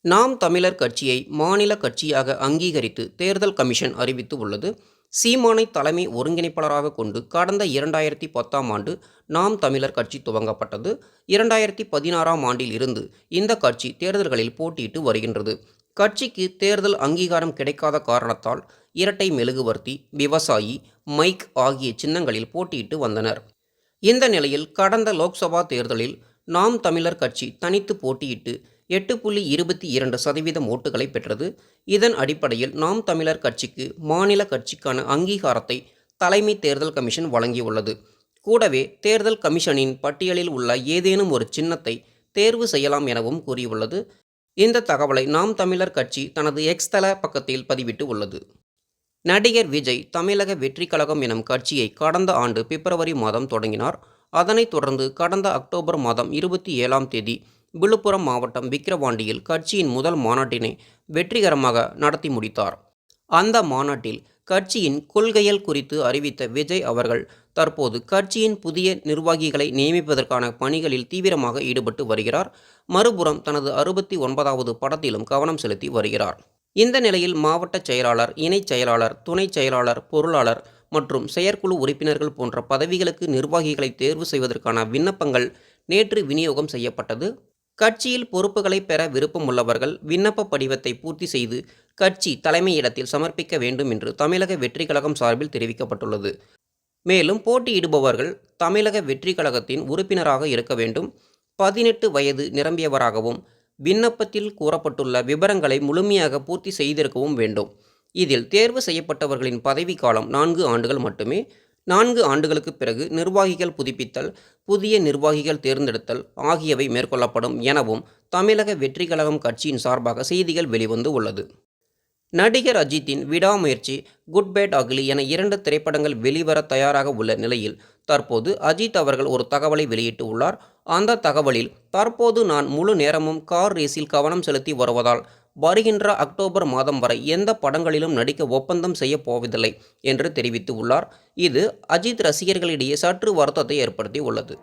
நாம் தமிழர் கட்சியை மாநில கட்சியாக அங்கீகரித்து தேர்தல் கமிஷன் அறிவித்து உள்ளது. சீமானை தலைமை ஒருங்கிணைப்பாளராக கொண்டு கடந்த 2010ஆம் ஆண்டு நாம் தமிழர் கட்சி துவங்கப்பட்டது. 2016ஆம் ஆண்டில் இருந்து இந்த கட்சி தேர்தல்களில் போட்டியிட்டு வருகின்றது. கட்சிக்கு தேர்தல் அங்கீகாரம் கிடைக்காத காரணத்தால் இரட்டை மெழுகுவர்த்தி, விவசாயி, மைக் ஆகிய சின்னங்களில் போட்டியிட்டு வந்தனர். இந்த நிலையில் கடந்த லோக்சபா தேர்தலில் நாம் தமிழர் கட்சி தனித்து போட்டியிட்டு 8.22% ஓட்டுகளை பெற்றது. இதன் அடிப்படையில் நாம் தமிழர் கட்சிக்கு மாநில கட்சிக்கான அங்கீகாரத்தை தலைமை தேர்தல் கமிஷன் வழங்கியுள்ளது. கூடவே தேர்தல் கமிஷனின் பட்டியலில் உள்ள ஏதேனும் ஒரு சின்னத்தை தேர்வு செய்யலாம் எனவும் கூறியுள்ளது. இந்த தகவலை நாம் தமிழர் கட்சி தனது எக்ஸ் தள பக்கத்தில் பதிவிட்டு உள்ளது. நடிகர் விஜய் தமிழக வெற்றி கழகம் எனும் கட்சியை கடந்த ஆண்டு பிப்ரவரி மாதம் தொடங்கினார். அதனைத் தொடர்ந்து கடந்த அக்டோபர் மாதம் 27ஆம் தேதி விழுப்புரம் மாவட்டம் விக்கிரவாண்டியில் கட்சியின் முதல் மாநாட்டினை வெற்றிகரமாக நடத்தி முடித்தார். அந்த மாநாட்டில் கட்சியின் கொள்கைகள் குறித்து அறிவித்த விஜய் அவர்கள் தற்போது கட்சியின் புதிய நிர்வாகிகளை நியமிப்பதற்கான பணிகளில் தீவிரமாக ஈடுபட்டு வருகிறார். மறுபுறம் தனது 69வது படத்திலும் கவனம் செலுத்தி வருகிறார். இந்த நிலையில் மாவட்ட செயலாளர், இணைச் செயலாளர், துணை செயலாளர், பொருளாளர் மற்றும் செயற்குழு உறுப்பினர்கள் போன்ற பதவிகளுக்கு நிர்வாகிகளை தேர்வு செய்வதற்கான விண்ணப்பங்கள் நேற்று விநியோகம் செய்யப்பட்டது. கட்சியில் பொறுப்புகளை பெற விருப்பம் உள்ளவர்கள் விண்ணப்ப படிவத்தை பூர்த்தி செய்து கட்சி தலைமையிடத்தில் சமர்ப்பிக்க வேண்டும் என்று தமிழக வெற்றி கழகம் சார்பில் தெரிவிக்கப்பட்டுள்ளது. மேலும் போட்டியிடுபவர்கள் தமிழக வெற்றி கழகத்தின் உறுப்பினராக இருக்க வேண்டும், 18 வயது நிரம்பியவராகவும், விண்ணப்பத்தில் கூறப்பட்டுள்ள விபரங்களை முழுமையாக பூர்த்தி செய்திருக்கவும் வேண்டும். இதில் தேர்வு செய்யப்பட்டவர்களின் பதவிக்காலம் 4 ஆண்டுகள் மட்டுமே. 4 ஆண்டுகளுக்கு பிறகு நிர்வாகிகள் புதுப்பித்தல், புதிய நிர்வாகிகள் தேர்ந்தெடுத்தல் ஆகியவை மேற்கொள்ளப்படும் எனவும் தமிழக வெற்றி கழகம் கட்சியின் சார்பாக செய்திகள் வெளிவந்து உள்ளது. நடிகர் அஜித்தின் விடாமுயற்சி, குட் பேட் அக்லி என 2 திரைப்படங்கள் வெளிவர தயாராக உள்ள நிலையில் தற்போது அஜித் அவர்கள் ஒரு தகவலை வெளியிட்டு உள்ளார். அந்த தகவலில், தற்போது நான் முழு நேரமும் கார் ரேஸில் கவனம் செலுத்தி வருவதால் வருகின்ற அக்டோபர் மாதம் வரை எந்த படங்களிலும் நடிக்க ஒப்பந்தம் செய்ய போவதில்லை என்று தெரிவித்து உள்ளார். இது அஜித் ரசிகர்களிடையே சற்று வருத்தத்தை ஏற்படுத்தி உள்ளது.